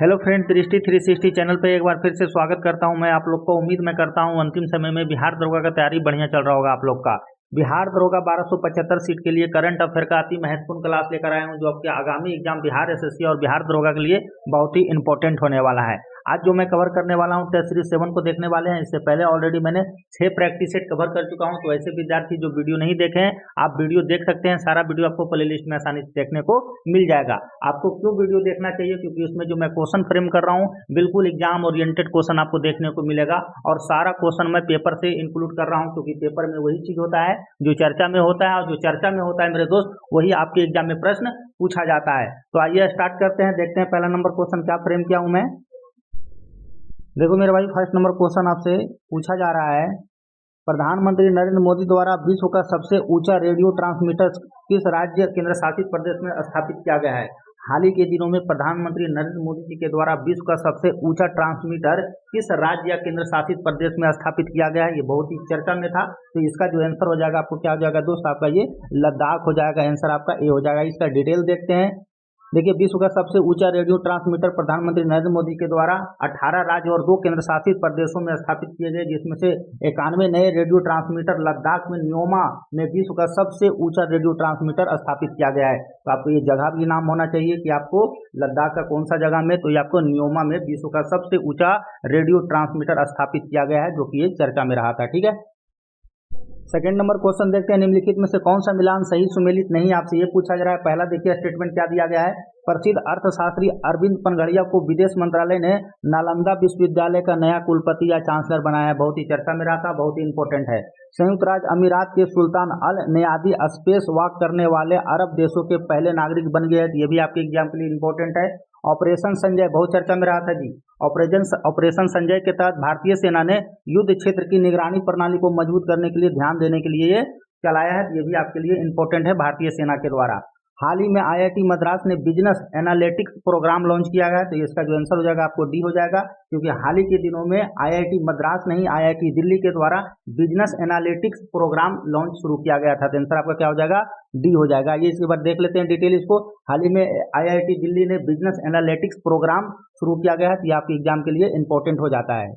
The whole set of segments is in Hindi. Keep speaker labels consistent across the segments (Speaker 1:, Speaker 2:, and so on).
Speaker 1: हेलो फ्रेंड, दृष्टि 360 चैनल पे एक बार फिर से स्वागत करता हूं मैं आप लोग को। उम्मीद मैं करता हूं अंतिम समय में बिहार दरोगा का तैयारी बढ़िया चल रहा होगा आप लोग का। बिहार दरोगा 1275 सीट के लिए करंट अफेयर का अति महत्वपूर्ण क्लास लेकर आया हूं, जो आपके आगामी एग्जाम बिहार एसएससी और बिहार दरोगा के लिए बहुत ही इंपॉर्टेंट होने वाला है। आज जो मैं कवर करने वाला हूं टेस्ट सीरीज 7 को देखने वाले हैं। इससे पहले ऑलरेडी मैंने 6 प्रैक्टिस सेट कवर कर चुका हूं, तो ऐसे विद्यार्थी जो वीडियो नहीं देखे हैं आप वीडियो देख सकते हैं। सारा वीडियो आपको प्ले लिस्ट में आसानी से देखने को मिल जाएगा। आपको क्यों वीडियो देखना चाहिए? क्योंकि उसमें जो मैं क्वेश्चन फ्रेम कर रहा हूँ बिल्कुल एग्जाम ओरिएंटेड क्वेश्चन आपको देखने को मिलेगा, और सारा क्वेश्चन मैं पेपर से इंक्लूड कर रहा हूँ, क्योंकि पेपर में वही चीज होता है जो चर्चा में होता है, और जो चर्चा में होता है मेरे दोस्त वही आपके एग्जाम में प्रश्न पूछा जाता है। तो आइए स्टार्ट करते हैं, देखते हैं पहला नंबर क्वेश्चन क्या फ्रेम किया हूं मैं। देखो मेरे भाई, फर्स्ट नंबर क्वेश्चन आपसे पूछा जा रहा है, प्रधानमंत्री नरेंद्र मोदी द्वारा विश्व का सबसे ऊंचा रेडियो ट्रांसमीटर किस राज्य केंद्र शासित प्रदेश में स्थापित किया गया है? हाल ही के दिनों में प्रधानमंत्री नरेंद्र मोदी जी के द्वारा विश्व का सबसे ऊंचा ट्रांसमीटर किस राज्य या केंद्र शासित प्रदेश में स्थापित किया गया है? ये बहुत ही चर्चा में था, तो इसका जो आंसर हो जाएगा आपको क्या हो जाएगा दोस्त? आपका ये लद्दाख हो जाएगा। आंसर आपका ए हो जाएगा। इसका डिटेल देखते हैं। देखिए, विश्व का सबसे ऊंचा रेडियो ट्रांसमीटर प्रधानमंत्री नरेंद्र मोदी के द्वारा 18 राज्य और 2 केंद्र शासित प्रदेशों में स्थापित किए गए, जिसमें से 91 नए रेडियो ट्रांसमीटर लद्दाख में न्योमा में विश्व का सबसे ऊंचा रेडियो ट्रांसमीटर स्थापित किया गया है। तो आपको ये जगह भी नाम होना चाहिए कि आपको लद्दाख का कौन सा जगह में, तो ये आपको न्योमा में विश्व का सबसे ऊंचा रेडियो ट्रांसमीटर स्थापित किया गया है, जो कि ये चर्चा में रहा था। ठीक है, सेकंड नंबर क्वेश्चन देखते हैं, निम्नलिखित में से कौन सा मिलान सही सुमेलित नहीं, आपसे ये पूछा जा रहा है। पहला देखिए स्टेटमेंट क्या दिया गया है, प्रसिद्ध अर्थशास्त्री अरविंद पनघड़िया को विदेश मंत्रालय ने नालंदा विश्वविद्यालय का नया कुलपति या चांसलर बनाया है। बहुत ही चर्चा में रहा था, बहुत ही इंपॉर्टेंट है। संयुक्त राज्य अमीरात के सुल्तान अल नयादी स्पेस वॉक करने वाले अरब देशों के पहले नागरिक बन गए हैं। ये भी आपके एग्जाम के लिए इंपॉर्टेंट है। ऑपरेशन संजय बहुत चर्चा में रहा था जी। ऑपरेशन संजय के तहत भारतीय सेना ने युद्ध क्षेत्र की निगरानी प्रणाली को मजबूत करने के लिए ध्यान देने के लिए ये चलाया है। ये भी आपके लिए इंपॉर्टेंट है भारतीय सेना के द्वारा। हाल ही में आईआईटी मद्रास ने बिजनेस एनालिटिक्स प्रोग्राम लॉन्च किया गया है, तो इसका जो आंसर हो जाएगा आपको डी हो जाएगा, क्योंकि हाल ही के दिनों में आईआईटी मद्रास नहीं आईआईटी दिल्ली के द्वारा बिजनेस एनालिटिक्स प्रोग्राम लॉन्च शुरू किया गया था। तो आंसर आपका क्या हो जाएगा? डी हो जाएगा। ये इसके बाद देख लेते हैं डिटेल इसको। हाल ही में आईआईटी दिल्ली ने बिजनेस एनालिटिक्स प्रोग्राम शुरू किया गया है, तो ये आपके एग्जाम के लिए इंपॉर्टेंट हो जाता है।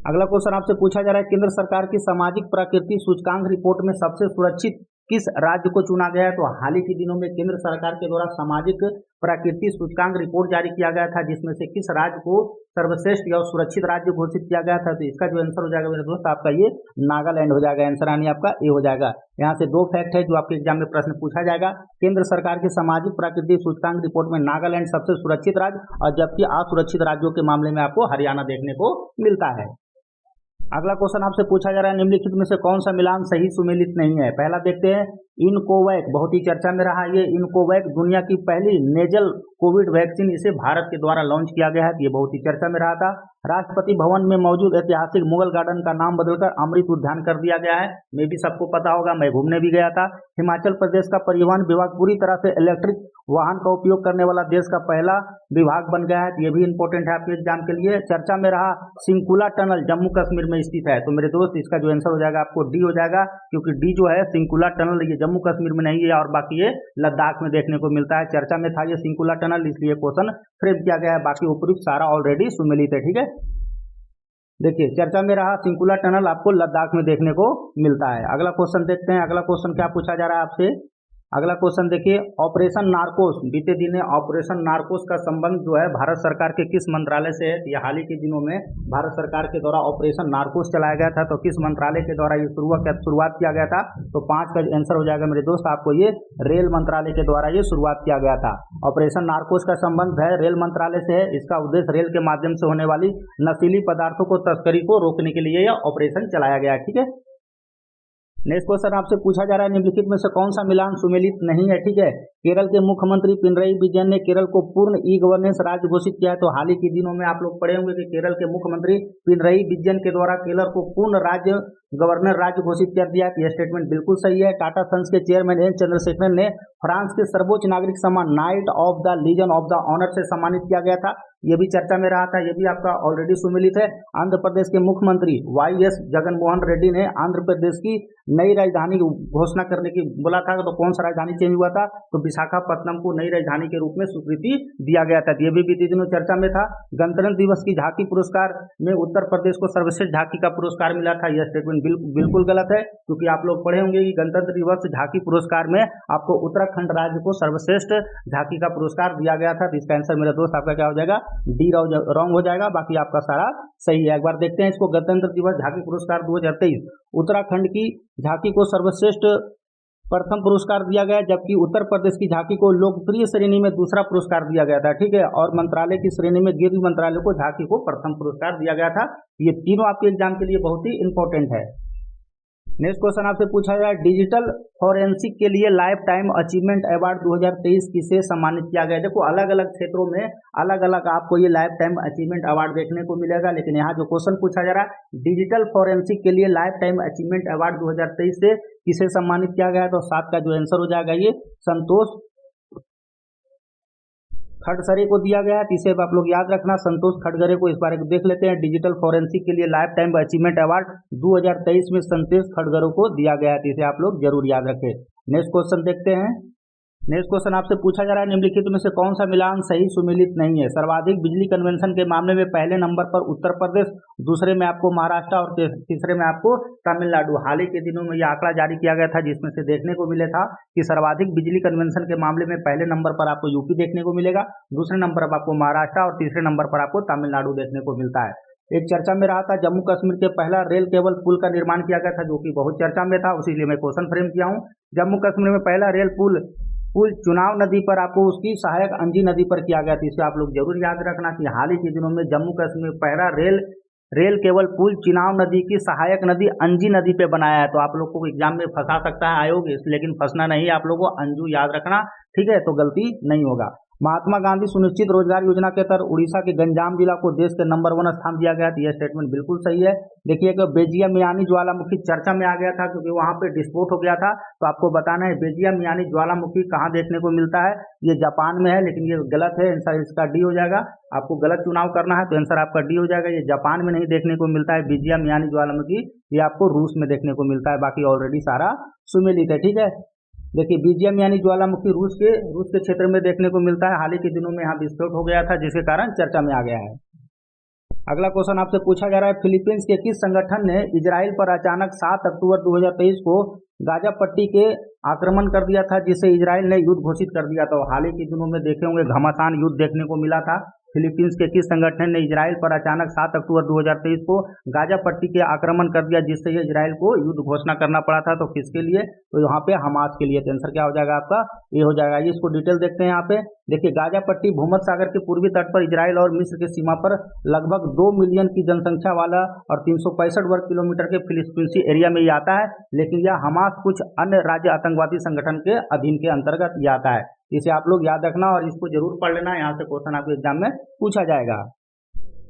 Speaker 1: अगला क्वेश्चन आपसे पूछा जा रहा है, केंद्र सरकार की सामाजिक प्रकृति सूचकांक रिपोर्ट में सबसे सुरक्षित किस राज्य को चुना गया है? तो हाल ही के दिनों में केंद्र सरकार के द्वारा सामाजिक प्रकृति सूचकांक रिपोर्ट जारी किया गया था, जिसमें से किस राज्य को सर्वश्रेष्ठ या सुरक्षित राज्य घोषित किया गया था? तो इसका जो आंसर हो जाएगा मेरे दोस्त आपका ये नागालैंड हो जाएगा। आंसर यानी आपका ए हो जाएगा। यहाँ से 2 फैक्ट है जो आपके एग्जाम में प्रश्न पूछा जाएगा। केंद्र सरकार की सामाजिक प्रकृति सूचकांक रिपोर्ट में नागालैंड सबसे सुरक्षित राज्य, और जबकि असुरक्षित राज्यों के मामले में आपको हरियाणा देखने को मिलता है। अगला क्वेश्चन आपसे पूछा जा रहा है, निम्नलिखित में से कौन सा मिलान सही सुमेलित नहीं है? पहला देखते हैं, इनकोवैक बहुत ही चर्चा में रहा। ये इनकोवैक दुनिया की पहली नेजल कोविड वैक्सीन, इसे भारत के द्वारा लॉन्च किया गया है। ये बहुत ही चर्चा में रहा था। राष्ट्रपति भवन में मौजूद ऐतिहासिक मुगल गार्डन का नाम बदलकर अमृत उद्यान कर दिया गया है। मैं भी सबको पता होगा, मैं घूमने भी गया था। हिमाचल प्रदेश का परिवहन विभाग पूरी तरह से इलेक्ट्रिक वाहन का उपयोग करने वाला देश का पहला विभाग बन गया है। ये भी इंपॉर्टेंट है आपके एग्जाम के लिए। चर्चा में रहा सिंकुला टनल जम्मू कश्मीर में स्थित है। तो मेरे दोस्त इसका जो आंसर हो जाएगा आपको डी हो जाएगा, क्योंकि डी जो है सिंकुला टनल ये जम्मू कश्मीर में नहीं है, और बाकी ये लद्दाख में देखने को मिलता है। चर्चा में था ये सिंकुला टनल, इसलिए क्वेश्चन फ्रेम किया गया है। बाकी उपयुक्त सारा ऑलरेडी सुमेलित है। ठीक है, देखिए चर्चा में रहा सिंकुला टनल आपको लद्दाख में देखने को मिलता है। अगला क्वेश्चन देखते हैं। अगला क्वेश्चन क्या पूछा जा रहा है आपसे? अगला क्वेश्चन देखिए, ऑपरेशन नारकोस, बीते दिन ऑपरेशन नारकोस का संबंध जो है भारत सरकार के किस मंत्रालय से है? ये हाल ही के दिनों में भारत सरकार के द्वारा ऑपरेशन नारकोस चलाया गया था, तो किस मंत्रालय के द्वारा ये शुरुआत किया गया था? तो 5 का आंसर हो जाएगा मेरे दोस्त आपको ये रेल मंत्रालय के द्वारा ये शुरुआत किया गया था। ऑपरेशन नारकोस का संबंध है रेल मंत्रालय से है। इसका उद्देश्य रेल के माध्यम से होने वाली नशीली पदार्थों को तस्करी को रोकने के लिए यह ऑपरेशन चलाया गया। ठीक है, नेक्स्ट क्वेश्चन आपसे पूछा जा रहा है, निम्नलिखित में से कौन सा मिलान सुमेलित नहीं है? ठीक है, केरल के मुख्यमंत्री पिनरई विजयन ने केरल को पूर्ण ई गवर्नेंस राज्य घोषित किया है। तो हाल ही के दिनों में आप लोग पढ़े होंगे कि केरल के मुख्यमंत्री पिनरई विजयन के द्वारा केरल को पूर्ण राज्य गवर्नर राज्य घोषित कर दिया। यह स्टेटमेंट बिल्कुल सही है। टाटा सन्स के चेयरमैन एन चंद्रशेखरन ने फ्रांस के सर्वोच्च नागरिक सम्मान Knight of the Legion of the Honour से सम्मानित किया गया था। ये भी चर्चा में रहा था, ये भी आपका ऑलरेडी सुमेलित है। आंध्र प्रदेश के मुख्यमंत्री वाई एस जगनमोहन रेड्डी ने आंध्र प्रदेश की नई राजधानी की घोषणा करने की बोला था, तो कौन सा राजधानी चेंज हुआ था, तो विशाखापट्टनम को नई राजधानी के रूप में स्वीकृति दिया गया था। ये भी बीते दिनों चर्चा में था। गणतंत्र दिवस की झांकी पुरस्कार में उत्तर प्रदेश को सर्वश्रेष्ठ झांकी का पुरस्कार मिला था। यह स्टेटमेंट बिल्कुल गलत है, क्योंकि आप लोग पढ़े होंगे कि गणतंत्र दिवस झांकी पुरस्कार में आपको उत्तराखंड राज्य को सर्वश्रेष्ठ झांकी का पुरस्कार दिया गया था। तो इसका आंसर मेरे दोस्त आपका क्या हो जाएगा, डी रॉन्ग हो जाएगा, बाकी आपका सारा सही है। एक बार देखते हैं इसको, गणतंत्र दिवस झांकी पुरस्कार 2023 उत्तराखंड की झांकी को सर्वश्रेष्ठ प्रथम पुरस्कार दिया गया, जबकि उत्तर प्रदेश की झांकी को लोकप्रिय श्रेणी में दूसरा पुरस्कार दिया गया था, ठीक है। और मंत्रालय की श्रेणी में गृह मंत्रालय को झांकी को प्रथम पुरस्कार दिया गया था। ये तीनों आपके एग्जाम के लिए बहुत ही इंपॉर्टेंट है। नेक्स्ट क्वेश्चन आपसे पूछा जाए, डिजिटल फॉरेंसिक के लिए लाइफ टाइम अचीवमेंट अवार्ड 2023 किसे सम्मानित किया गया। देखो अलग अलग क्षेत्रों में अलग अलग आपको ये लाइफ टाइम अचीवमेंट अवार्ड देखने को मिलेगा, लेकिन यहाँ जो क्वेश्चन पूछा जा रहा है डिजिटल फॉरेंसिक के लिए लाइफ टाइम अचीवमेंट अवार्ड 2023 से किसे सम्मानित किया गया है, तो 7 का जो आंसर हो जाएगा ये संतोष खड़गरे को दिया गया है। इसे आप लोग याद रखना, संतोष खड़गरे को। इस बारे में देख लेते हैं, डिजिटल फॉरेंसिक के लिए लाइफ टाइम अचीवमेंट अवार्ड 2023 में संतोष खड़गरे को दिया गया है। इसे आप लोग जरूर याद रखें। नेक्स्ट क्वेश्चन देखते हैं। नेक्स्ट क्वेश्चन आपसे पूछा जा रहा है, निम्नलिखित में से कौन सा मिलान सही सुमेलित नहीं है। सर्वाधिक बिजली कन्वेंशन के मामले में पहले नंबर पर उत्तर प्रदेश, दूसरे में आपको महाराष्ट्र और तीसरे में आपको तमिलनाडु। हाल ही के दिनों में यह आंकड़ा जारी किया गया था, जिसमें से देखने को मिला था कि सर्वाधिक बिजली कन्वेंशन के मामले में पहले नंबर पर आपको यूपी देखने को मिलेगा, दूसरे नंबर पर आपको महाराष्ट्र और तीसरे नंबर पर आपको तमिलनाडु देखने को मिलता है। एक चर्चा में रहा था, जम्मू कश्मीर के पहला रेल केबल पुल का निर्माण किया गया था, जो कि बहुत चर्चा में था, उसीलिए मैं क्वेश्चन फ्रेम किया हूँ। जम्मू कश्मीर में पहला रेल पुल चुनाव नदी पर आपको उसकी सहायक अंजी नदी पर किया गया था। इसे आप लोग जरूर याद रखना कि हाल ही के दिनों में जम्मू कश्मीर पहला रेल केबल पुल चुनाव नदी की सहायक नदी अंजी नदी पे बनाया है। तो आप लोग को एग्जाम में फंसा सकता है आयोग, लेकिन फंसना नहीं, आप लोगों को अंजू याद रखना, ठीक है, तो गलती नहीं होगा। महात्मा गांधी सुनिश्चित रोजगार योजना के तहत उड़ीसा के गंजाम जिला को देश के नंबर 1 स्थान दिया गया। यह स्टेटमेंट बिल्कुल सही है। देखिए कि बेजिया मियानी ज्वालामुखी चर्चा में आ गया था, क्योंकि वहां पे डिस्पोट हो गया था। तो आपको बताना है बेजिया मियानी ज्वालामुखी कहाँ देखने को मिलता है, ये जापान में है, लेकिन ये गलत है, आंसर इसका डी हो जाएगा। आपको गलत चुनाव करना है तो आंसर आपका डी हो जाएगा। ये जापान में नहीं देखने को मिलता है बेजिया मियानी ज्वालामुखी, ये आपको रूस में देखने को मिलता है। बाकी ऑलरेडी सारा सुमेलित है, ठीक है। देखिए बीजियम यानी ज्वालामुखी रूस के क्षेत्र में देखने को मिलता है। हाल ही के दिनों में यहाँ विस्फोट हो गया था, जिसके कारण चर्चा में आ गया है। अगला क्वेश्चन आपसे पूछा जा रहा है, फिलीपींस के किस संगठन ने इजराइल पर अचानक 7 अक्टूबर 2023 को गाजा पट्टी के आक्रमण कर दिया था, जिससे इजराइल ने युद्ध घोषित कर दिया था। हाल ही के दिनों में देखे होंगे घमासान युद्ध देखने को मिला था। फिलीपींस के किस संगठन ने इजराइल पर अचानक 7 अक्टूबर 2023 को गाजा पट्टी के आक्रमण कर दिया, जिससे ये इजराइल को युद्ध घोषणा करना पड़ा था। तो किसके लिए, तो यहाँ पे हमास के लिए। तो आंसर क्या हो जाएगा आपका, ये हो जाएगा। ये इसको डिटेल देखते हैं यहाँ पे। देखिए गाजा पट्टी भूमध्य सागर के पूर्वी तट पर इजराइल और मिस्र की सीमा पर लगभग 2 मिलियन की जनसंख्या वाला और 365 वर्ग किलोमीटर के फिलिस्तीनी एरिया में ये आता है, लेकिन यह हमास कुछ अन्य राज्य आतंकवादी संगठन के अधीन के अंतर्गत ये आता है। इसे आप लोग याद रखना और इसको जरूर पढ़ लेना, यहाँ से क्वेश्चन आपके एग्जाम में पूछा जाएगा।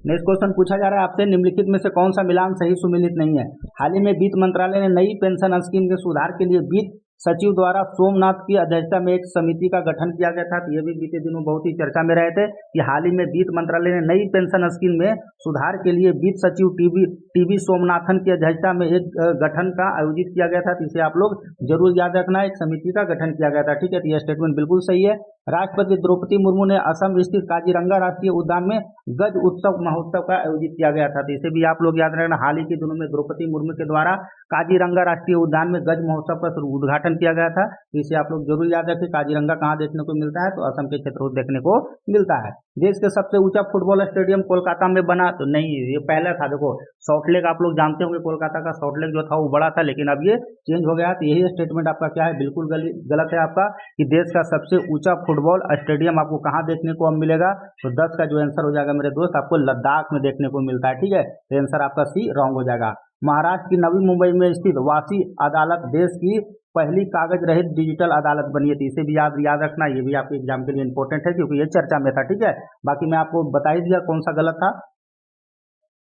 Speaker 1: नेक्स्ट क्वेश्चन पूछा जा रहा है आपसे, निम्नलिखित में से कौन सा मिलान सही सुमेलित नहीं है। हाल ही में वित्त मंत्रालय ने नई पेंशन स्कीम के सुधार के लिए वित्त सचिव द्वारा सोमनाथ की अध्यक्षता में एक समिति का गठन किया गया था। ये भी बीते दिनों बहुत ही चर्चा में रहे थे कि हाल ही में वित्त मंत्रालय ने नई पेंशन स्कीम में सुधार के लिए वित्त सचिव टीबी सोमनाथन की अध्यक्षता में एक गठन का आयोजित किया गया था। तो इसे आप लोग जरूर याद रखना, एक समिति का गठन किया गया था, ठीक है। तो यह स्टेटमेंट बिल्कुल सही है। राष्ट्रपति द्रौपदी मुर्मू ने असम स्थित काजीरंगा राष्ट्रीय उद्यान में गज उत्सव महोत्सव का आयोजित किया गया था। तो इसे भी आप लोग याद रखना। हाल ही के दिनों में द्रौपदी मुर्मू के द्वारा काजीरंगा राष्ट्रीय उद्यान में गज महोत्सव का उद्घाटन किया गया था। इसे आप लोग जरूर याद रखें। काजीरंगा कहाँ देखने को मिलता है, तो असम के क्षेत्र में देखने को मिलता है। देश के सबसे ऊंचा फुटबॉल स्टेडियम कोलकाता में बना, तो नहीं, ये पहला था। देखो सॉल्टलेक आप लोग जानते होंगे, कोलकाता का सॉल्टलेक जो था वो बड़ा था, लेकिन अब ये चेंज हो गया। तो यही स्टेटमेंट आपका क्या है, बिल्कुल गलत है आपका, कि देश का सबसे ऊंचा फुटबॉल स्टेडियम आपको कहाँ देखने को अब मिलेगा। तो 10 का जो आंसर हो जाएगा मेरे दोस्त, आपको लद्दाख में देखने को मिलता है, ठीक है। तो आंसर आपका सी रॉन्ग हो जाएगा। महाराष्ट्र की नवी मुंबई में स्थित वासी अदालत देश की पहली कागज रहित डिजिटल अदालत बनी है। तो इसे भी याद रखना, ये भी आपके एग्जाम के लिए इंपॉर्टेंट है, क्योंकि ये चर्चा में था, ठीक है। बाकी मैं आपको बता ही दिया कौन सा गलत था।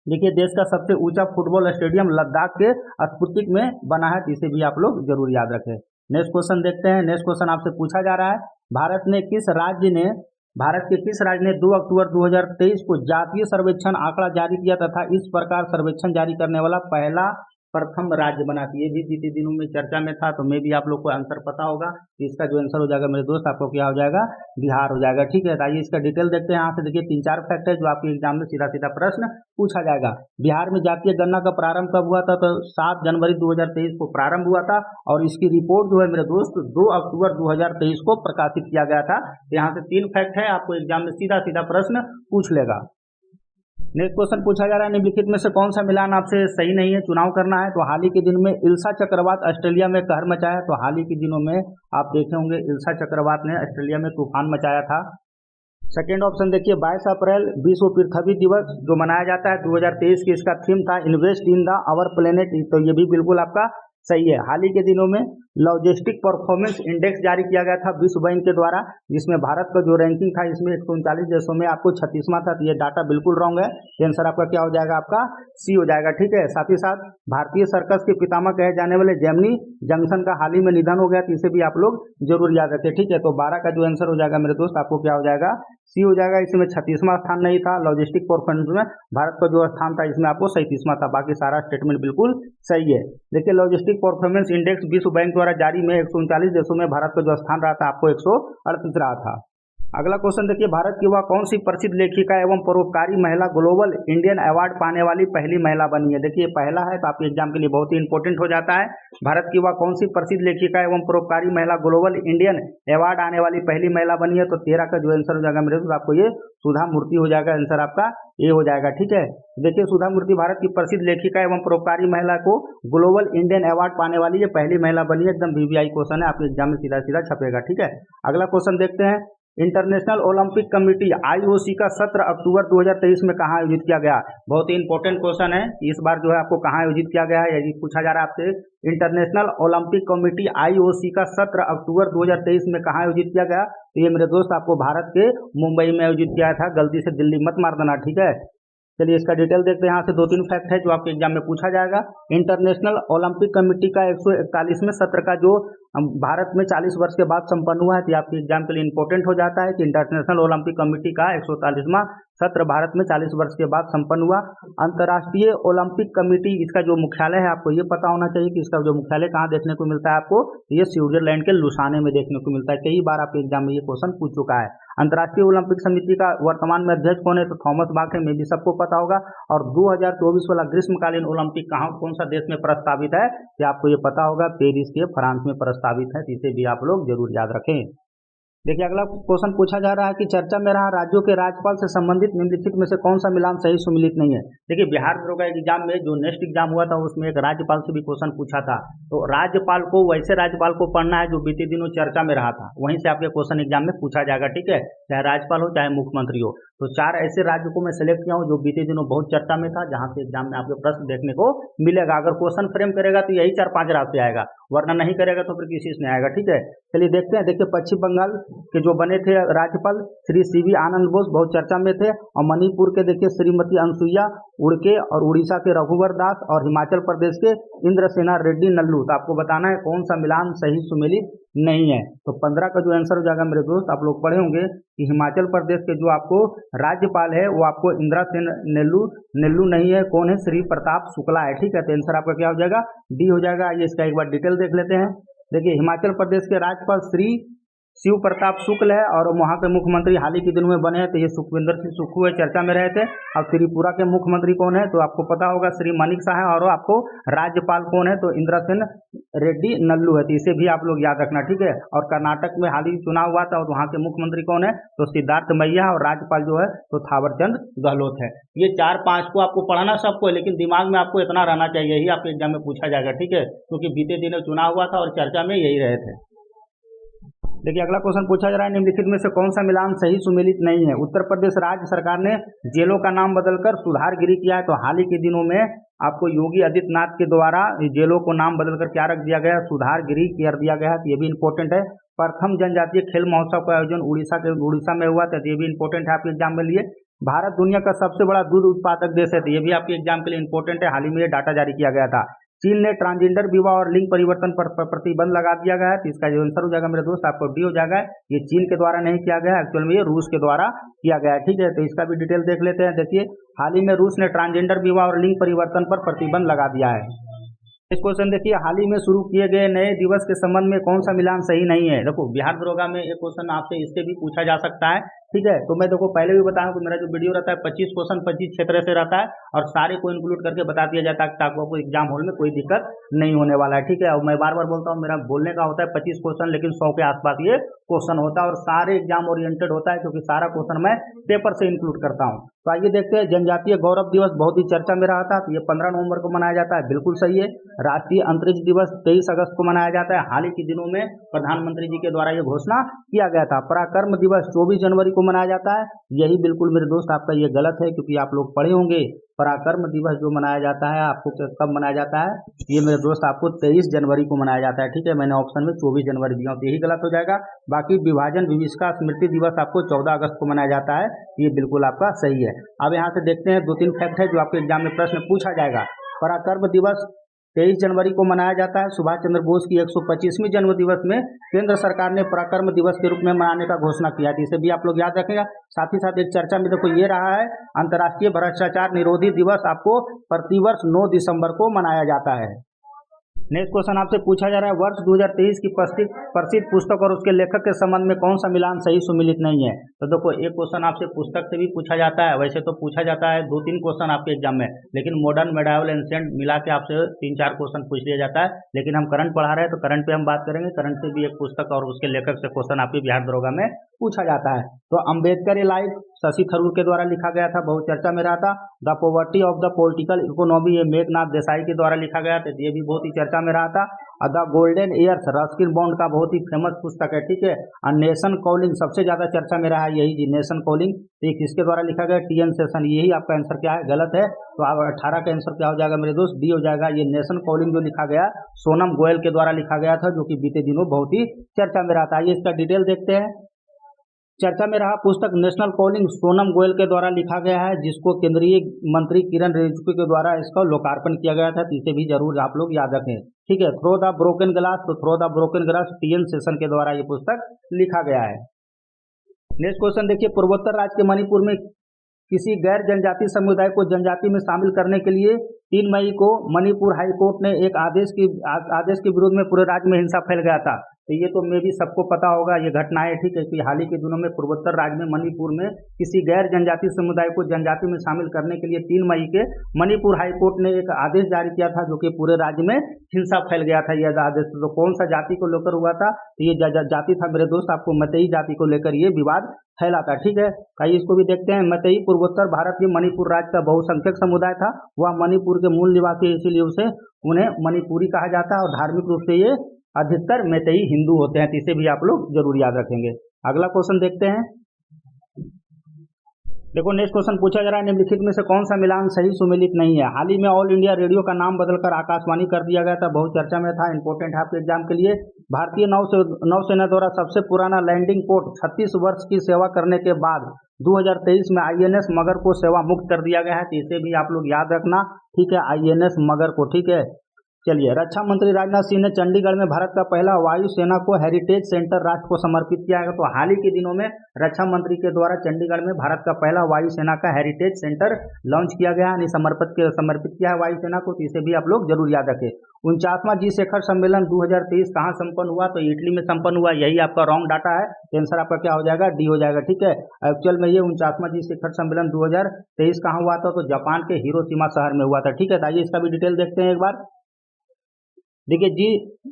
Speaker 1: देखिए देश का सबसे ऊंचा फुटबॉल स्टेडियम लद्दाख के स्पुतिक में बना है। तो इसे भी आप लोग जरूर याद रखें। नेक्स्ट क्वेश्चन देखते हैं। नेक्स्ट क्वेश्चन आपसे पूछा जा रहा है, भारत के किस राज्य ने 2 अक्टूबर 2023 को जातीय सर्वेक्षण आंकड़ा जारी किया तथा इस प्रकार सर्वेक्षण जारी करने वाला पहला प्रथम राज्य बनाती है। ये भी बीते दिनों में चर्चा में था, तो मैं भी आप लोग को आंसर पता होगा। इसका जो आंसर हो जाएगा मेरे दोस्त आपको क्या हो जाएगा, बिहार हो जाएगा। ठीक है, तो आइए इसका डिटेल देखते हैं। यहाँ से देखिए 3-4 फैक्ट है जो आपके एग्जाम में सीधा सीधा प्रश्न पूछा जाएगा। बिहार में जातीय गणना का प्रारंभ कब हुआ था, तो 7 जनवरी 2023 को प्रारंभ हुआ था, और इसकी रिपोर्ट जो है मेरे दोस्त 2 अक्टूबर 2023 को प्रकाशित किया गया था। यहाँ से 3 फैक्ट है, आपको एग्जाम में सीधा सीधा प्रश्न पूछ लेगा। नेक्स्ट क्वेश्चन पूछा जा रहा है, निम्नलिखित में से कौन सा मिलान आपसे सही नहीं है, चुनाव करना है। तो हाल ही के दिन में इल्सा चक्रवात ऑस्ट्रेलिया में कहर मचाया। तो हाल ही के दिनों में आप देखे होंगे इल्सा चक्रवात ने ऑस्ट्रेलिया में तूफान मचाया था। सेकेंड ऑप्शन देखिए 22 अप्रैल विश्व पृथ्वी दिवस जो मनाया जाता है 2023 की, इसका थीम था invest in the our planet. तो ये भी बिल्कुल आपका सही है। हाल ही के दिनों में लॉजिस्टिक परफॉर्मेंस इंडेक्स जारी किया गया था विश्व बैंक के द्वारा, जिसमें भारत का जो रैंकिंग था इसमें 139 देशों में आपको 36वां था। तो ये डाटा बिल्कुल रॉन्ग है, आंसर आपका क्या हो जाएगा, आपका सी हो जाएगा। ठीक है, साथ ही साथ भारतीय सर्कस के पितामह कहे जाने वाले जेमिनी जंक्शन का हाल ही में निधन हो गया, तो इसे भी आप लोग जरूर याद रखें। ठीक है, तो 12 का जो आंसर हो जाएगा मेरे दोस्त आपको क्या हो जाएगा, सी हो जाएगा। इसमें 36वां स्थान नहीं था लॉजिस्टिक परफॉर्मेंस में, भारत का जो स्थान था इसमें आपको 37वां था। बाकी सारा स्टेटमेंट बिल्कुल सही है। देखिए लॉजिस्टिक परफॉर्मेंस इंडेक्स विश्व बैंक द्वारा जारी में 139 देशों में भारत का जो स्थान रहा था आपको 138 रहा था। अगला क्वेश्चन देखिए, भारत की वह कौन सी प्रसिद्ध लेखिका एवं परोपकारी महिला ग्लोबल इंडियन अवार्ड पाने वाली पहली महिला बनी है। देखिए पहला है तो आपके एग्जाम के लिए बहुत ही इंपॉर्टेंट हो जाता है। भारत की वह कौन सी प्रसिद्ध लेखिका एवं परोपकारी महिला ग्लोबल इंडियन अवार्ड आने वाली पहली महिला बनी है। तो 13 का जो आंसर हो जाएगा मेरे दोस्त आपको ये सुधा मूर्ति हो जाएगा, आंसर आपका ये हो जाएगा। ठीक है, देखिए सुधा मूर्ति भारत की प्रसिद्ध लेखिका एवं परोपकारी महिला को ग्लोबल इंडियन अवार्ड पाने वाली ये पहली महिला बनी है। एकदम वीवीआई क्वेश्चन है, आपके एग्जाम में सीधा सीधा छपेगा। ठीक है, अगला क्वेश्चन देखते हैं, इंटरनेशनल ओलंपिक कमेटी आईओसी का 17 अक्टूबर 2023 में कहाँ आयोजित किया गया। बहुत ही इंपॉर्टेंट क्वेश्चन है, इस बार जो है आपको कहाँ आयोजित किया गया है यही पूछा जा रहा है आपसे। इंटरनेशनल ओलंपिक कमेटी आईओसी का 17 अक्टूबर 2023 में कहाँ आयोजित किया गया। तो ये मेरे दोस्त आपको भारत के मुंबई में आयोजित किया था, गलती से दिल्ली मत मार देना। ठीक है, चलिए इसका डिटेल देखते हैं। यहाँ से 2-3 फैक्ट है जो आपके एग्जाम में पूछा जाएगा। इंटरनेशनल ओलंपिक कमेटी का 141वें सत्र का जो भारत में 40 वर्ष के बाद संपन्न हुआ है, तो आपके एग्जाम के लिए इंपॉर्टेंट हो जाता है कि इंटरनेशनल ओलंपिक कमेटी का 141वां सत्र भारत में 40 वर्ष के बाद संपन्न हुआ। अंतर्राष्ट्रीय ओलंपिक कमेटी इसका जो मुख्यालय है आपको ये पता होना चाहिए कि इसका जो मुख्यालय कहाँ देखने को मिलता है आपको, ये स्विट्जरलैंड के लुसाने में देखने को मिलता है। कई बार आपके एग्जाम में ये क्वेश्चन पूछ चुका है। अंतर्राष्ट्रीय ओलंपिक समिति का वर्तमान में अध्यक्ष कौन है, तो थॉमस बाक है, में भी सबको पता होगा। और 2024 वाला ग्रीष्मकालीन ओलंपिक कहाँ कौन सा देश में प्रस्तावित है, ये आपको ये पता होगा, पेरिस के फ्रांस में प्रस्तावित है। इसे भी आप लोग जरूर याद रखें। देखिए अगला क्वेश्चन पूछा जा रहा है कि चर्चा में रहा राज्यों के राज्यपाल से संबंधित निम्नलिखित में से कौन सा मिलान सही सुमिलित नहीं है। देखिए बिहार दरोगा एग्जाम में जो नेक्स्ट एग्जाम हुआ था उसमें एक राज्यपाल से भी क्वेश्चन पूछा था। तो राज्यपाल को वैसे राज्यपाल को पढ़ना है जो बीते दिनों चर्चा में रहा था, वहीं से आपके क्वेश्चन एग्जाम में पूछा जाएगा। ठीक है, चाहे राज्यपाल हो चाहे मुख्यमंत्री हो। तो 4 ऐसे राज्यों को मैं सिलेक्ट किया हूँ जो बीते दिनों बहुत चर्चा में था, जहां से एग्जाम में आपके प्रश्न देखने को मिलेगा। अगर क्वेश्चन फ्रेम करेगा तो यही 4-5 राज्य आएगा, वरना नहीं करेगा तो फिर किसी से नहीं आएगा। ठीक है, चलिए देखते हैं। देखिए पश्चिम बंगाल के जो बने थे राज्यपाल श्री सीवी आनंद बोस बहुत चर्चा में थे, और मणिपुर के देखिए श्रीमती अनसुईया उड़के, और उड़ीसा के रघुवर दास, और हिमाचल प्रदेश के इंद्रसेना रेड्डी नल्लू। तो आपको बताना है कौन सा मिलान सही सुमेलित नहीं है। तो 15 का जो आंसर हो जाएगा मेरे दोस्त, आप लोग पढ़े होंगे कि हिमाचल प्रदेश के जो आपको राज्यपाल है वो आपको इंद्रसेन नेल्लू नहीं है, कौन है, श्री प्रताप शुक्ला है। ठीक है, तो आंसर आपका क्या हो जाएगा, डी हो जाएगा। आइए इसका एक बार डिटेल देख लेते हैं। देखिए हिमाचल प्रदेश के राज्यपाल श्री शिव प्रताप शुक्ल है, और वहाँ के मुख्यमंत्री हाल ही के दिनों में बने हैं, तो ये सुखविंदर सिंह सुक्खू है, चर्चा में रहे थे। अब त्रिपुरा के मुख्यमंत्री कौन है, तो आपको पता होगा श्री मानिक शाह है, और आपको राज्यपाल कौन है, तो इंद्रसेन रेड्डी नल्लू है। तो इसे भी आप लोग याद रखना। ठीक है, और कर्नाटक में हाल ही चुनाव हुआ था और वहाँ के मुख्यमंत्री कौन है, तो सिद्धार्थ मैया, और राज्यपाल जो है तो थावरचंद गहलोत है। ये 4-5 को आपको पढ़ाना सबको, लेकिन दिमाग में आपको इतना रहना चाहिए, यही आपके एग्जाम में पूछा जाएगा। ठीक है, क्योंकि बीते दिनों चुनाव हुआ था और चर्चा में यही रहे थे। देखिए अगला क्वेश्चन पूछा जा रहा है, निम्नलिखित में से कौन सा मिलान सही सुमेलित नहीं है। उत्तर प्रदेश राज्य सरकार ने जेलों का नाम बदलकर सुधारगिरी किया है। तो हाल ही के दिनों में आपको योगी आदित्यनाथ के द्वारा जेलों को नाम बदलकर क्या रख दिया गया है, सुधारगिरी कर दिया गया है। तो ये भी इंपॉर्टेंट है। प्रथम जनजातीय खेल महोत्सव का आयोजन उड़ीसा में हुआ था, तो ये भी इंपॉर्टेंट है आपके एग्जाम में लिए। भारत दुनिया का सबसे बड़ा दूध उत्पादक देश है, तो ये भी आपके एग्जाम के लिए इंपॉर्टेंट है। हाल ही में ये डाटा जारी किया गया था। चीन ने ट्रांसजेंडर विवाह और लिंग परिवर्तन पर प्रतिबंध लगा दिया गया है। तो इसका जो आंसर हो जाएगा मेरे दोस्त आपको डी हो जाएगा। ये चीन के द्वारा नहीं किया गया, एक्चुअल में ये रूस के द्वारा किया गया है। ठीक है, तो इसका भी डिटेल देख लेते हैं। देखिए हाल ही में रूस ने ट्रांसजेंडर विवाह और लिंग परिवर्तन पर प्रतिबंध लगा दिया है। इस क्वेश्चन देखिए, हाल ही में शुरू किए गए नए दिवस के संबंध में कौन सा मिलान सही नहीं है। देखो बिहार दरोगा में एक क्वेश्चन आपसे इससे भी पूछा जा सकता है, ठीक है। तो मैं देखो पहले भी बताऊं कि मेरा जो वीडियो रहता है 25 क्वेश्चन 25 क्षेत्र से रहता है और सारे को इंक्लूड करके बता दिया जाता है ताकि आपको एग्जाम हॉल में कोई दिक्कत नहीं होने वाला है, ठीक है। और मैं बार बार बोलता हूँ, मेरा बोलने का होता है 25 क्वेश्चन, लेकिन 100 के आसपास ये क्वेश्चन होता है और सारे एग्जाम ओरिएंटेड होता है क्योंकि सारा क्वेश्चन मैं पेपर से इंक्लूड करता हूँ। तो आइए देखते हैं, जनजातीय गौरव दिवस बहुत ही चर्चा में रहा था, तो ये 15 नवंबर को मनाया जाता है, बिल्कुल सही है। राष्ट्रीय अंतरिक्ष दिवस 23 अगस्त को मनाया जाता है, हाल ही के दिनों में प्रधानमंत्री जी के द्वारा ये घोषणा किया गया था। पराक्रम दिवस 24 जनवरी को मनाया जाता है, यही बिल्कुल मेरे दोस्त आपका ये गलत है क्योंकि आप लोग पढ़े होंगे पराक्रम दिवस जो मनाया जाता है आपको कब मनाया जाता है, ये मेरे दोस्त आपको 23 जनवरी को मनाया जाता है, ठीक है। मैंने ऑप्शन में 24 जनवरी दिया हूँ, तो यही गलत हो जाएगा। बाकी विभाजन विभीषिका स्मृति दिवस आपको 14 अगस्त को मनाया जाता है, ये बिल्कुल आपका सही है। अब यहाँ से देखते हैं 2-3 फैक्ट है जो आपके एग्जाम में प्रश्न पूछा जाएगा। पराक्रम दिवस 23 जनवरी को मनाया जाता है। सुभाष चंद्र बोस की 125वीं जन्म दिवस में केंद्र सरकार ने पराक्रम दिवस के रूप में मनाने का घोषणा किया थी, इसे भी आप लोग याद रखेंगे। साथ ही साथ एक चर्चा में देखो ये रहा है, अंतर्राष्ट्रीय भ्रष्टाचार निरोधी दिवस आपको प्रतिवर्ष 9 दिसंबर को मनाया जाता है। नेक्स्ट क्वेश्चन आपसे पूछा जा रहा है, वर्ष 2023 की प्रसिद्ध पुस्तक और उसके लेखक के संबंध में कौन सा मिलान सही सुमिलित नहीं है। तो देखो एक क्वेश्चन आपसे पुस्तक से भी पूछा जाता है, वैसे तो पूछा जाता है 2-3 क्वेश्चन आपके एग्जाम में, लेकिन मॉडर्न मेडावल एंशिएंट मिला के आपसे 3-4 क्वेश्चन पूछ लिया जाता है। लेकिन हम करंट पढ़ा रहे हैं तो करंट पे हम बात करेंगे, करंट से भी एक पुस्तक और उसके लेखक से क्वेश्चन आपके बिहार दरोगा में पूछा जाता है। तो अम्बेडकर ए लाइफ शशि थरूर के द्वारा लिखा गया था, बहुत चर्चा में रहा था। The poverty of the political economy, ये मेघनाथ देसाई के द्वारा लिखा गया था, ये भी बहुत ही चर्चा में रहा था। The golden years Ruskin bond का बहुत ही फेमस पुस्तक है, ठीक है। और नेशन कॉलिंग सबसे ज्यादा चर्चा में रहा है, यही जी नेशन कॉलिंग, ये किसके द्वारा लिखा गया, टी.एन. शेषन। यही आपका आंसर क्या है, गलत है। तो आप 18 का आंसर क्या हो जाएगा मेरे दोस्त, डी हो जाएगा। ये नेशन कॉलिंग जो लिखा गया सोनम गोयल के द्वारा लिखा गया था, जो कि बीते दिनों बहुत ही चर्चा में रहा था। आइए इसका डिटेल देखते हैं। चर्चा में रहा पुस्तक नेशनल कॉलिंग सोनम गोयल के द्वारा लिखा गया है, जिसको केंद्रीय मंत्री किरण रिजिजू के द्वारा इसका लोकार्पण किया गया था, तो इसे भी जरूर आप लोग याद रखें, ठीक है। थ्रो द ब्रोकन ग्लास, तो throw the broken glass TN. Seshan के द्वारा ये पुस्तक लिखा गया है। नेक्स्ट क्वेश्चन देखिए, पूर्वोत्तर राज्य के मणिपुर में किसी गैर जनजाति समुदाय को जनजाति में शामिल करने के लिए 3 मई को मणिपुर हाई कोर्ट ने एक आदेश के विरोध में पूरे राज्य में हिंसा फैल गया था। तो ये तो मे भी सबको पता होगा ये घटनाएं, ठीक है, कि हाल ही के दिनों में पूर्वोत्तर राज्य में मणिपुर में किसी गैर जनजाति समुदाय को जनजाति में शामिल करने के लिए 3 मई के मणिपुर हाई कोर्ट ने एक आदेश जारी किया था, जो कि पूरे राज्य में हिंसा फैल गया था। यह आदेश तो कौन सा जाति को लेकर हुआ था, तो ये जाति था मेरे दोस्त आपको मतई जाति को लेकर ये विवाद फैला था, ठीक है। आइए इसको भी देखते हैं। मतई पूर्वोत्तर भारत के मणिपुर राज्य का बहुसंख्यक समुदाय था, वह मणिपुर के मूल निवासी, इसीलिए उसे उन्हें मणिपुरी कहा जाता है और धार्मिक रूप से ये अधिकतर मैतेई हिंदू होते हैं, तो इसे भी आप लोग जरूर याद रखेंगे। अगला क्वेश्चन देखते हैं। देखो नेक्स्ट क्वेश्चन पूछा जा रहा है, निम्नलिखित में से कौन सा मिलान सही सुमेलित नहीं है। हाल ही में ऑल इंडिया रेडियो का नाम बदलकर आकाशवाणी कर दिया गया था, बहुत चर्चा में था, इंपॉर्टेंट है आपके एग्जाम के लिए। भारतीय नौसेना द्वारा सबसे पुराना लैंडिंग पोर्ट 36 वर्ष की सेवा करने के बाद 2023 में INS मगर को सेवा मुक्त कर दिया गया है, तो इसे भी आप लोग याद रखना, ठीक है, INS मगर को, ठीक है। चलिए, रक्षा मंत्री राजनाथ सिंह ने चंडीगढ़ में भारत का पहला वायुसेना को हेरिटेज सेंटर राष्ट्र को समर्पित किया है। तो हाल ही के दिनों में रक्षा मंत्री के द्वारा चंडीगढ़ में भारत का पहला वायुसेना का हेरिटेज सेंटर लॉन्च किया गया, यानी समर्पित किया है वायुसेना को, तो इसे भी आप लोग जरूर याद रखें। 49वां जी शिखर सम्मेलन 2023 कहाँ संपन्न हुआ, तो इटली में संपन्न हुआ, यही आपका रॉन्ग डाटा है, आंसर आपका क्या हो जाएगा, डी हो जाएगा, ठीक है। एक्चुअल में ये 49वां जी शिखर सम्मेलन 2023 कहाँ हुआ था, तो जापान के हिरोशिमा शहर में हुआ था, ठीक है। आइए इसका भी डिटेल देखते हैं एक बार। देखिए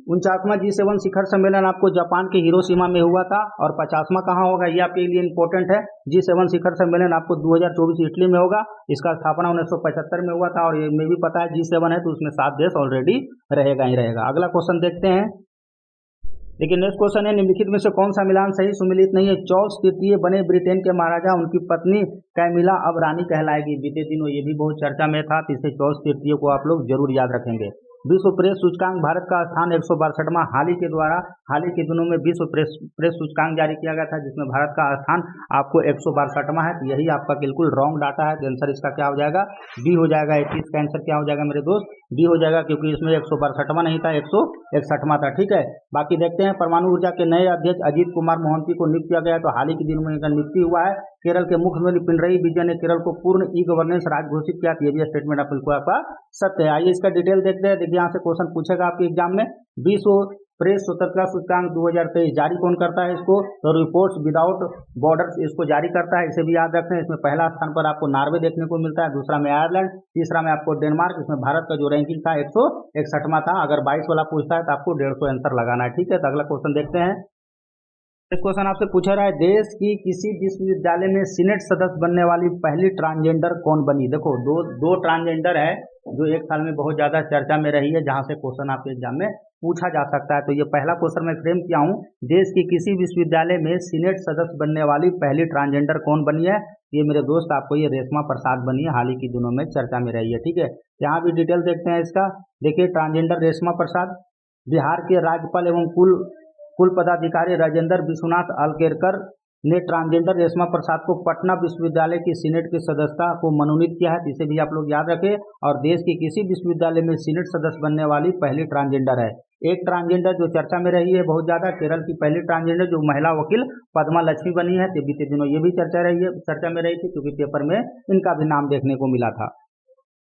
Speaker 1: 49वां G7 शिखर सम्मेलन आपको जापान के हिरोशिमा में हुआ था, और 50वां कहाँ होगा ये आपके लिए इंपॉर्टेंट है। G7 शिखर सम्मेलन आपको 2024 इटली में होगा, इसका स्थापना 1975 में हुआ था, और ये में भी पता है G7 है तो उसमें 7 देश ऑलरेडी रहेगा ही रहेगा। अगला क्वेश्चन देखते हैं। देखिए नेक्स्ट क्वेश्चन है, निम्नलिखित में से कौन सा मिलान सही सुमिलित नहीं है। चार्ल्स तृतीय बने ब्रिटेन के महाराजा, उनकी पत्नी कैमिला अब रानी कहलाएगी, बीते दिनों ये भी बहुत चर्चा में था, तो इसे चार्ल्स तृतीय को आप लोग जरूर याद रखेंगे। विश्व प्रेस सूचकांक भारत का स्थान 162वां, हाल ही के दिनों में विश्व प्रेस सूचकांक जारी किया गया था, जिसमें भारत का स्थान आपको 162वां है, तो यही आपका बिल्कुल रॉन्ग डाटा है, तो आंसर इसका क्या हो जाएगा, बी हो जाएगा। 21 का आंसर क्या हो जाएगा मेरे दोस्त, बी हो जाएगा, क्योंकि इसमें 162वां नहीं था, 161वां था, ठीक है। बाकी देखते हैं, परमाणु ऊर्जा के नए अध्यक्ष अजीत कुमार मोहंती को नियुक्त किया गया, तो हाल ही के दिनों में इनका नियुक्ति हुआ है। केरल के मुख्यमंत्री पिनरई विजयन ने केरल को पूर्ण ई गवर्नेंस राज्य घोषित किया, ये भी स्टेटमेंट आपका सत्य है। आइए इसका डिटेल देखते हैं। देखिए यहाँ से क्वेश्चन पूछेगा आपके एग्जाम में, विश्व प्रेस स्वतंत्रता सूचकांक 2023 जारी कौन करता है इसको? तो रिपोर्ट्स विदाउट बॉर्डर्स इसको जारी करता है, इसे भी याद रखें। इसमें पहला स्थान पर आपको नॉर्वे देखने को मिलता है, दूसरा में आयरलैंड, तीसरा में आपको डेनमार्क। इसमें भारत का जो रैंकिंग था 161वां था। अगर 22 वाला पूछता है तो आपको 150 आंसर लगाना है, ठीक है। तो अगला क्वेश्चन देखते हैं। इस क्वेश्चन आपसे पूछा रहा है, देश की किसी विश्वविद्यालय में सीनेट सदस्य बनने वाली पहली ट्रांसजेंडर कौन बनी? देखो दो ट्रांसजेंडर है जो एक साल में बहुत ज्यादा चर्चा में रही है, जहां से क्वेश्चन आपके एग्जाम में पूछा जा सकता है। तो ये पहला क्वेश्चन मैं फ्रेम किया हूँ, देश की किसी विश्वविद्यालय में सीनेट सदस्य बनने वाली पहली ट्रांसजेंडर कौन बनी है? ये मेरे दोस्त आपको ये रेशमा प्रसाद बनी है, हाल ही के दिनों में चर्चा में रही है, ठीक है। यहाँ भी डिटेल देखते हैं इसका। देखिए ट्रांसजेंडर रेशमा प्रसाद, बिहार के राज्यपाल एवं कुल पदाधिकारी राजेंद्र विश्वनाथ अलकेरकर ने ट्रांसजेंडर रेशमा प्रसाद को पटना विश्वविद्यालय की सीनेट की सदस्यता को मनोनीत किया है, इसे भी आप लोग याद रखें। और देश के किसी विश्वविद्यालय में सीनेट सदस्य बनने वाली पहली ट्रांसजेंडर है। एक ट्रांसजेंडर जो चर्चा में रही है बहुत ज्यादा, केरल की पहली ट्रांसजेंडर जो महिला वकील पद्मा लक्ष्मी बनी है, तो बीते दिनों ये भी चर्चा में रही थी, क्योंकि पेपर में इनका भी नाम देखने को मिला था।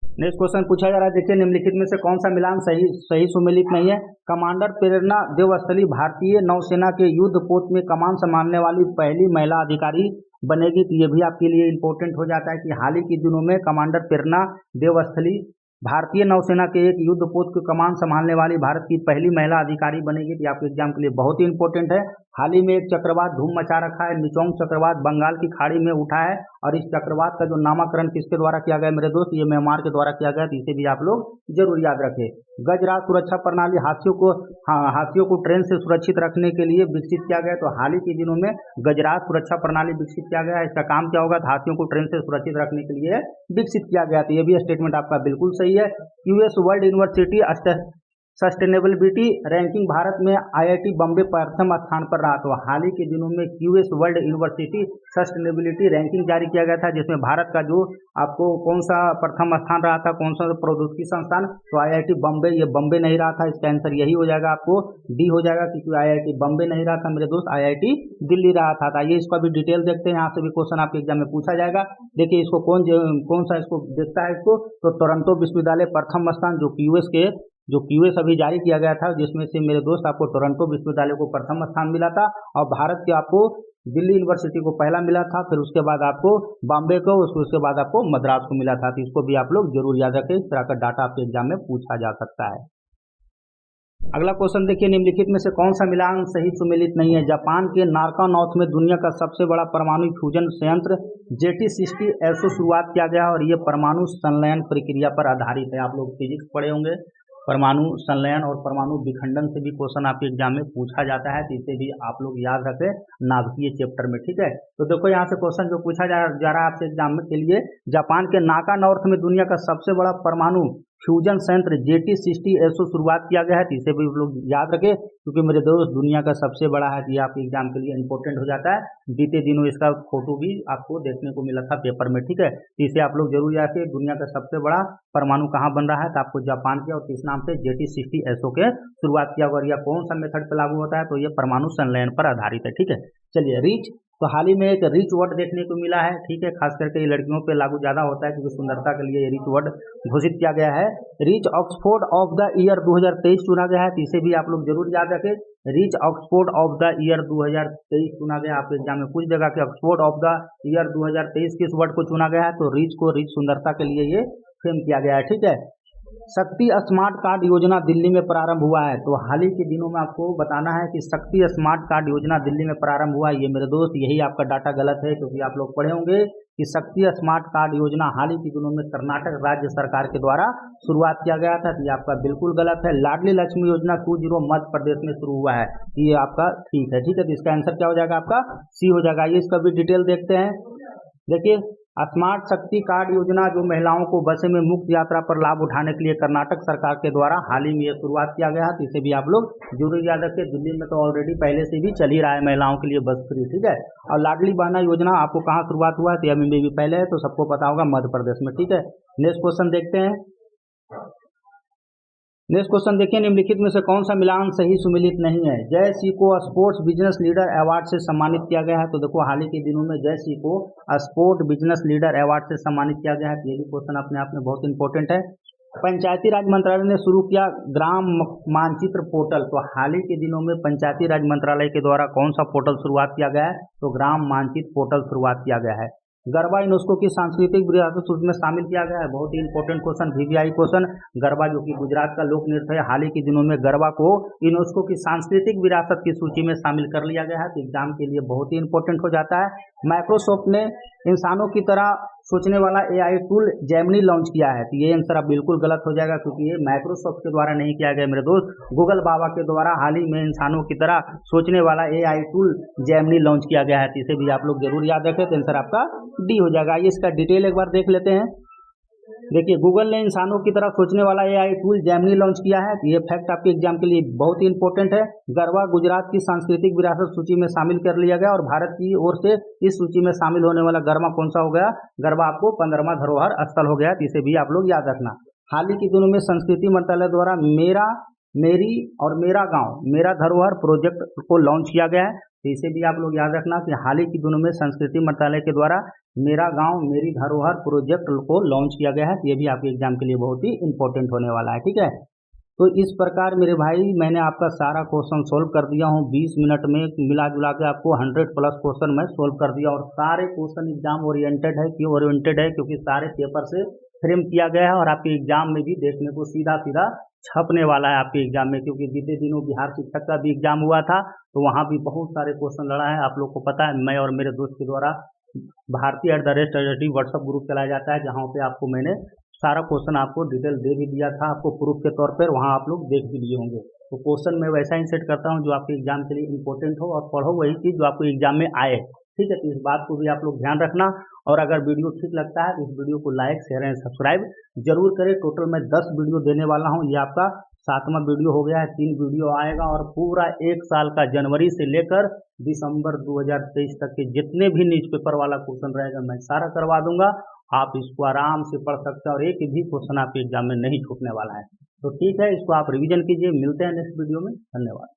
Speaker 1: नेक्स्ट क्वेश्चन पूछा जा रहा है, देखिए निम्नलिखित में से कौन सा मिलान सही सुमेलित नहीं है? कमांडर प्रेरणा देवस्थली भारतीय नौसेना के युद्ध पोत में कमान संभालने वाली पहली महिला अधिकारी बनेगी। तो ये भी आपके लिए इंपॉर्टेंट हो जाता है कि हाल ही के दिनों में कमांडर प्रेरणा देवस्थली भारतीय नौसेना के एक युद्ध पोत की कमान संभालने वाली भारत की पहली महिला अधिकारी बनेगी। तो आपके एग्जाम के लिए बहुत ही इंपॉर्टेंट है। हाल ही में एक चक्रवात धूम मचा रखा है, निचोंग चक्रवात बंगाल की खाड़ी में उठा है, और इस चक्रवात का जो नामकरण किसके द्वारा किया गया मेरे दोस्त? ये म्यांमार के द्वारा किया गया, तो इसे भी आप लोग जरूर याद रखें। गजराज सुरक्षा प्रणाली हाथियों को ट्रेन से सुरक्षित रखने के लिए विकसित किया गया। तो हाल ही के दिनों में गजराज सुरक्षा प्रणाली विकसित किया गया है। इसका काम क्या होगा? हाथियों को ट्रेन से सुरक्षित रखने के लिए विकसित किया गया। तो ये भी स्टेटमेंट आपका बिल्कुल सही है। US world university sustainability ranking Bharat में आईआईटी बॉम्बे प्रथम स्थान पर रहा। तो हाल ही के दिनों में US world university sustainability ranking जारी किया गया था, जिसमें भारत का जो आपको कौन सा प्रथम स्थान रहा था, कौन सा प्रौद्योगिकी संस्थान? तो आईआईटी बॉम्बे। ये बॉम्बे नहीं रहा था, इसका आंसर यही हो जाएगा, आपको डी हो जाएगा, क्योंकि आईआईटी बॉम्बे नहीं रहा था मेरे दोस्त, आईआईटी दिल्ली रहा था। आइए इसका भी डिटेल देखते हैं, यहाँ से भी क्वेश्चन आपके एग्जाम में पूछा जाएगा। देखिए इसको कौन सा इसको देखता है इसको? तो टोरंटो विश्वविद्यालय प्रथम स्थान, जो क्यूएस अभी जारी किया गया था, जिसमें से मेरे दोस्त आपको टोरंटो विश्वविद्यालय को प्रथम स्थान मिला था, और भारत के आपको दिल्ली यूनिवर्सिटी को पहला मिला था, फिर उसके बाद आपको बॉम्बे को, उसके बाद आपको मद्रास को मिला था। तो इसको भी आप लोग जरूर याद रखें, इस तरह का डाटा आपके एग्जाम में पूछा जा सकता है। अगला क्वेश्चन देखिए, निम्नलिखित में से कौन सा मिलान सही सुमेलित नहीं है? जापान के नारकानौथ में दुनिया का सबसे बड़ा परमाणु फ्यूजन संयंत्र JT60 ऐसो शुरुआत किया गया, और ये परमाणु संलयन प्रक्रिया पर आधारित है। आप लोग फिजिक्स पढ़े होंगे, परमाणु संलयन और परमाणु विखंडन से भी क्वेश्चन आपके एग्जाम में पूछा जाता है, तो इसे भी आप लोग याद रखें नाभिकीय चैप्टर में, ठीक है। तो देखो यहाँ से क्वेश्चन जो पूछा जा रहा है आपसे एग्जाम में के लिए, जापान के नाकानौथ में दुनिया का सबसे बड़ा परमाणु फ्यूजन संयंत्र JT60 ऐसो शुरुआत किया गया है, तो इसे भी लोग याद रखें, क्योंकि मेरे दोस्त दुनिया का सबसे बड़ा है, ये आपके एग्जाम के लिए इंपॉर्टेंट हो जाता है। बीते दिनों इसका फोटो भी आपको देखने को मिला था पेपर में, ठीक है। तो इसे आप लोग जरूर याद रखें, दुनिया का सबसे बड़ा परमाणु कहाँ बन रहा है? तो आपको जापान के, और किस नाम से? JT60 ऐसो के शुरुआत किया हुआ। यह कौन सा मेथड पर लागू होता है? तो ये परमाणु संलयन पर आधारित है, ठीक है। चलिए रिच, तो हाल ही में एक रिच वर्ड देखने को मिला है, ठीक है, खास करके ये लड़कियों पे लागू ज्यादा होता है, क्योंकि सुंदरता के लिए रिच वर्ड घोषित किया गया है। Rich Oxford of the year 2023 चुना गया है, तो इसे भी आप लोग जरूर याद रखें। Rich Oxford of the year 2023 चुना गया। आपके एग्जाम में पूछ देगा कि ऑक्सफोर्ड ऑफ द ईयर 2023 किस वर्ड को चुना गया है? तो रिच को रिच सुंदरता के लिए ये फ्रेम किया गया है, ठीक है। शक्ति स्मार्ट कार्ड योजना दिल्ली में प्रारंभ हुआ है, तो हाल ही के दिनों में आपको बताना है कि शक्ति स्मार्ट कार्ड योजना दिल्ली में प्रारंभ हुआ है। ये मेरे दोस्त यही आपका डाटा गलत है, क्योंकि आप लोग पढ़े होंगे कि शक्ति स्मार्ट कार्ड योजना हाल ही के दिनों में कर्नाटक राज्य सरकार के द्वारा शुरुआत किया गया था, तो ये आपका बिल्कुल गलत है। लाडली लक्ष्मी योजना 20 मध्य प्रदेश में शुरू हुआ है, ये आपका ठीक है, ठीक है। तो इसका आंसर क्या हो जाएगा? आपका सी हो जाएगा। ये इसका भी डिटेल देखते हैं। देखिए स्मार्ट शक्ति कार्ड योजना जो महिलाओं को बसें में मुफ्त यात्रा पर लाभ उठाने के लिए कर्नाटक सरकार के द्वारा हाल ही में ये शुरुआत किया गया है, तो इसे भी आप लोग जरूर याद रखें। दिल्ली में तो ऑलरेडी पहले से भी चल ही रहा है महिलाओं के लिए बस फ्री, ठीक है। और लाडली बहना योजना आपको कहाँ शुरुआत हुआ है? तो में भी पहले है, तो सबको पता होगा मध्य प्रदेश में, ठीक है। नेक्स्ट क्वेश्चन देखते हैं। नेक्स्ट क्वेश्चन देखिए, निम्नलिखित में से कौन सा मिलान सही सुमेलित नहीं है? जय सिंह को स्पोर्ट्स बिजनेस लीडर अवार्ड से सम्मानित किया गया है, तो देखो हाल ही के दिनों में जय सिंह को स्पोर्ट बिजनेस लीडर अवार्ड से सम्मानित किया गया है, ये भी क्वेश्चन अपने आप में बहुत इंपॉर्टेंट है। पंचायती राज मंत्रालय ने शुरू किया ग्राम मानचित्र पोर्टल। तो हाल ही के दिनों में पंचायती राज मंत्रालय के द्वारा कौन सा पोर्टल शुरुआत किया गया है? तो ग्राम मानचित्र पोर्टल शुरुआत किया गया है। गरबा यूनेस्को की सांस्कृतिक विरासत सूची में शामिल किया गया है। बहुत ही important question, VVI question. Garba जो कि गुजरात का लोक नृत्य है, हाल ही के दिनों में गरबा को यूनेस्को की सांस्कृतिक विरासत की सूची में शामिल कर लिया गया है। तो एग्जाम के लिए बहुत ही इंपॉर्टेंट हो जाता है। माइक्रोसॉफ्ट ने इंसानों की तरह सोचने वाला एआई टूल जेमिनी लॉन्च किया है। तो ये आंसर अब बिल्कुल गलत हो जाएगा, क्योंकि ये माइक्रोसॉफ्ट के द्वारा नहीं किया गया मेरे दोस्त, गूगल बाबा के द्वारा हाल ही में इंसानों की तरह सोचने वाला एआई टूल जेमिनी लॉन्च किया गया है। तो इसे भी आप लोग जरूर याद रखें। तो आंसर आपका डी हो जाएगा। आइए इसका डिटेल एक बार देख लेते हैं। देखिए, गूगल ने इंसानों की तरह सोचने वाला एआई टूल जेमिनी लॉन्च किया है। ये फैक्ट आपके एग्जाम के लिए बहुत ही इंपॉर्टेंट है। गरबा गुजरात की सांस्कृतिक विरासत सूची में शामिल कर लिया गया और भारत की ओर से इस सूची में शामिल होने वाला गरबा कौन सा हो गया? गरबा आपको 15वां धरोहर स्थल हो गया। इसे भी आप लोग याद रखना। हाल ही के दिनों में संस्कृति मंत्रालय द्वारा मेरा मेरी और मेरा गांव मेरा धरोहर प्रोजेक्ट को लॉन्च किया गया है। तो इसे भी आप लोग याद रखना कि हाल ही के दिनों में संस्कृति मंत्रालय के द्वारा मेरा गांव मेरी धरोहर प्रोजेक्ट को लॉन्च किया गया है। तो ये भी आपके एग्जाम के लिए बहुत ही इंपॉर्टेंट होने वाला है। ठीक है, तो इस प्रकार मेरे भाई मैंने आपका सारा क्वेश्चन सोल्व कर दिया हूँ 20 मिनट में। मिला जुला के आपको 100+ क्वेश्चन मैं सोल्व कर दिया, और सारे क्वेश्चन एग्जाम ओरिएंटेड है। क्यों ओरिएंटेड है? क्योंकि सारे पेपर से फ्रेम किया गया है और आपके एग्जाम में भी देखने को सीधा सीधा छपने वाला है आपके एग्जाम में। क्योंकि बीते दिनों बिहार शिक्षक का भी एग्जाम हुआ था, तो वहाँ भी बहुत सारे क्वेश्चन लड़ा है। आप लोग को पता है, मैं और मेरे दोस्त के द्वारा भारती@SSD व्हाट्सअप ग्रुप चलाया जाता है, जहाँ पे आपको मैंने सारा क्वेश्चन आपको डिटेल दे भी दिया था, आपको प्रूफ के तौर पर। वहाँ आप लोग देख भी लिए होंगे। तो क्वेश्चन मैं वैसा ही सेट करता हूँ जो आपके एग्जाम के लिए इंपॉर्टेंट हो, और पढ़ो वही चीज़ जो आपको एग्जाम में आए। ठीक है, तो इस बात को भी आप लोग ध्यान रखना। और अगर वीडियो ठीक लगता है तो इस वीडियो को लाइक शेयर एंड सब्सक्राइब जरूर करें। टोटल मैं 10 वीडियो देने वाला हूँ। ये आपका 7वां वीडियो हो गया है। 3 वीडियो आएगा और पूरा 1 साल का जनवरी से लेकर दिसंबर 2023 तक के जितने भी न्यूज़पेपर वाला क्वेश्चन रहेगा मैं सारा करवा दूंगा। आप इसको आराम से पढ़ सकते हैं और एक भी क्वेश्चन आपके एग्जाम में नहीं छूटने वाला है। तो ठीक है, इसको आप रिवीजन कीजिए। मिलते हैं नेक्स्ट वीडियो में। धन्यवाद।